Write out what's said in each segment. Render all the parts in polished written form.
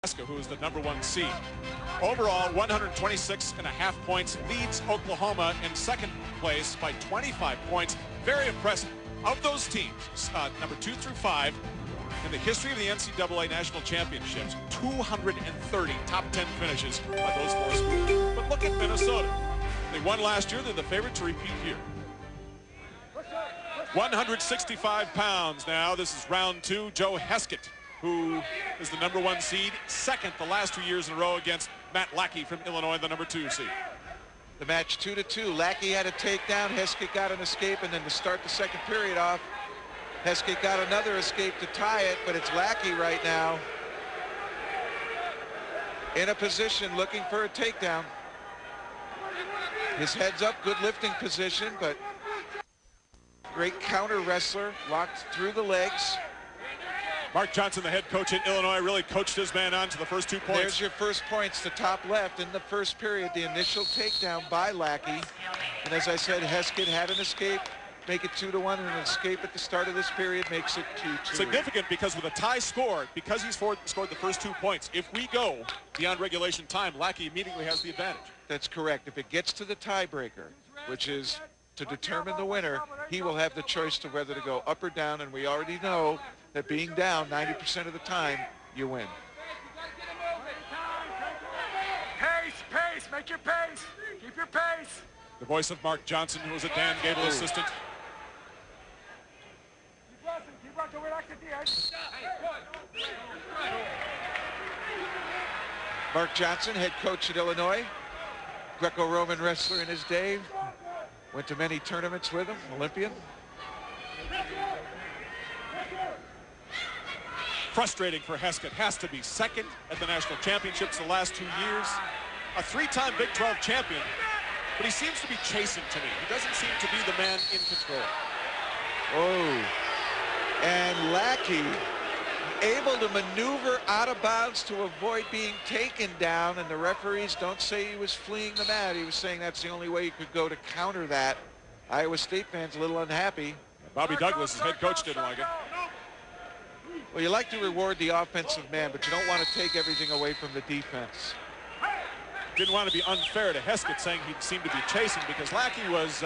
Heskett, who is the #1 seed. Overall, 126.5 points, leads Oklahoma in second place by 25 points. Very impressive. Of those teams, number 2 through 5, in the history of the NCAA National Championships, 230 top 10 finishes by those 4 schools. But look at Minnesota. They won last year. They're the favorite to repeat here. 165 pounds now. This is round 2. Joe Heskett, who is the #1 seed, second the last 2 years in a row against Matt Lackey from Illinois, the #2 seed. The match 2-2. Lackey had a takedown. Heskett got an escape, and then to start the second period off, Heskett got another escape to tie it, but it's Lackey right now in a position looking for a takedown. His head's up, good lifting position, but great counter wrestler, locked through the legs. Mark Johnson, the head coach at Illinois, really coached his man on to the first 2 points. There's your first points, the top left in the first period, the initial takedown by Lackey. And as I said, Heskett had an escape, make it 2-1, and an escape at the start of this period makes it 2-2. Significant because with a tie score, because he's scored the first 2 points, if we go beyond regulation time, Lackey immediately has the advantage. That's correct. If it gets to the tiebreaker, which is to determine the winner, he will have the choice to whether to go up or down, and we already know that being down 90% of the time, you win. Pace, make your pace. Keep your pace. The voice of Mark Johnson, who was a Dan Gable assistant. Keep rocking, relax at the edge. Mark Johnson, head coach at Illinois, Greco-Roman wrestler in his day, went to many tournaments with him, Olympian. Frustrating for Heskett. Has to be second at the national championships the last 2 years. A 3-time Big 12 champion, but he seems to be chasing to me. He doesn't seem to be the man in control. Oh, and Lackey able to maneuver out of bounds to avoid being taken down, and the referees don't say he was fleeing the mat. He was saying that's the only way he could go to counter that. Iowa State fans a little unhappy. Bobby Douglas, his head coach, didn't like it. Well, you like to reward the offensive man, but you don't want to take everything away from the defense. Didn't want to be unfair to Heskett, saying he seemed to be chasing, because Lackey was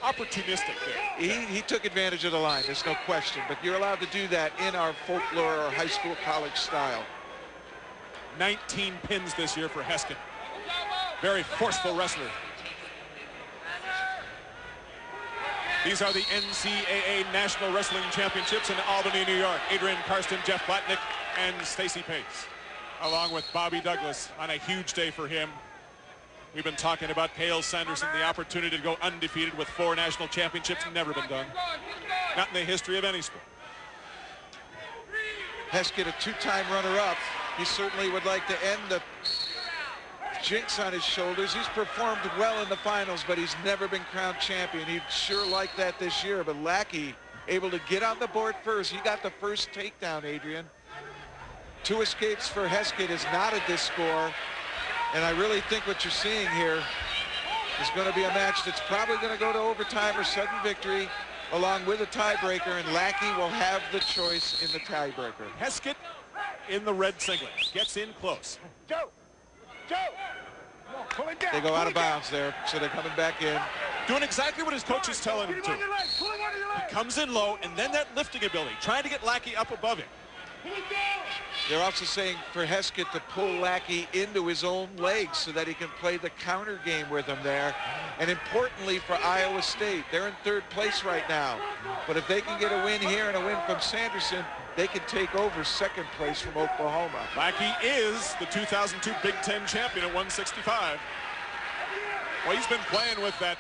opportunistic there. He took advantage of the line, there's no question, but you're allowed to do that in our folklore or high school college style. 19 pins this year for Heskett. Very forceful wrestler. These are the NCAA National Wrestling Championships in Albany, New York. Adrian Karsten, Jeff Blatnick, and Stacy Pace, along with Bobby Douglas on a huge day for him. We've been talking about Cale Sanderson, the opportunity to go undefeated with 4 national championships. Never been done. Not in the history of any sport. Heskett, a 2-time runner-up. He certainly would like to end the jinx on his shoulders. He's performed well in the finals, but he's never been crowned champion. He'd sure like that this year, but Lackey able to get on the board first. He got the first takedown, Adrian. 2 escapes for Heskett is not a score. And I really think what you're seeing here is going to be a match that's probably going to go to overtime or sudden victory, along with a tiebreaker, and Lackey will have the choice in the tiebreaker. Heskett in the red singlet gets in close. Joe! Pull it down. They go out of bounds there, so they're coming back in. Doing exactly what his coach is telling him to. He comes in low, and then that lifting ability, trying to get Lackey up above him. They're also saying for Heskett to pull Lackey into his own legs so that he can play the counter game with him there. And importantly for Iowa State, they're in 3rd place right now. But if they can get a win here and a win from Sanderson, they can take over 2nd place from Oklahoma. Lackey is the 2002 Big Ten champion at 165. Well, he's been playing with that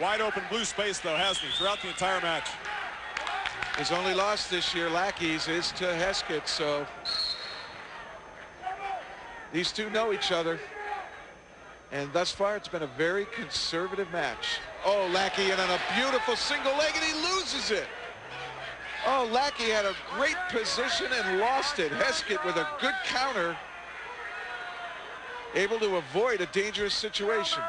wide open blue space, though, hasn't he, throughout the entire match? His only loss this year, Lackey's, is to Heskett, so these two know each other. And thus far, it's been a very conservative match. Oh, Lackey in on a beautiful single leg, and he loses it. Oh, Lackey had a great position and lost it. Heskett with a good counter, able to avoid a dangerous situation.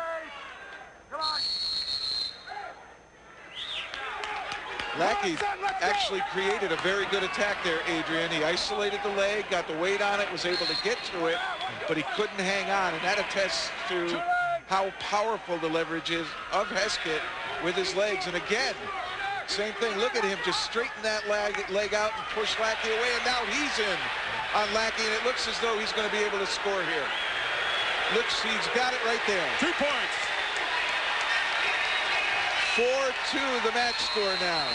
Lackey actually created a very good attack there, Adrian. He isolated the leg, got the weight on it, was able to get to it, but he couldn't hang on, and that attests to how powerful the leverage is of Heskett with his legs. And again, same thing. Look at him just straighten that leg out and push Lackey away, and now he's in on Lackey, and it looks as though he's going to be able to score here. Looks, he's got it right there. 2 points. 4-2 the match score now.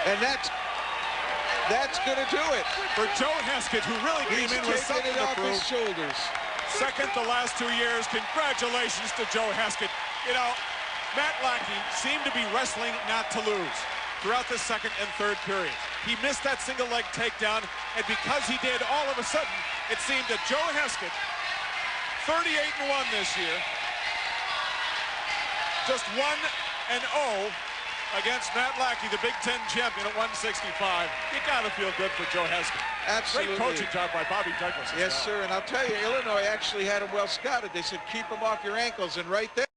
And that's going to do it. For Joe Heskett, who really came in with something to prove. His shoulders. Second the last 2 years. Congratulations to Joe Heskett. You know, Matt Lackey seemed to be wrestling not to lose throughout the second and third period. He missed that single leg takedown, and because he did, all of a sudden, it seemed that Joe Heskett, 38-1 this year, just 1-0 against Matt Lackey, the Big Ten champion at 165. You gotta feel good for Joe Heskett. Absolutely. Great coaching job by Bobby Douglas. Yes, sir. And I'll tell you, Illinois actually had him well scouted. They said, keep him off your ankles. And right there.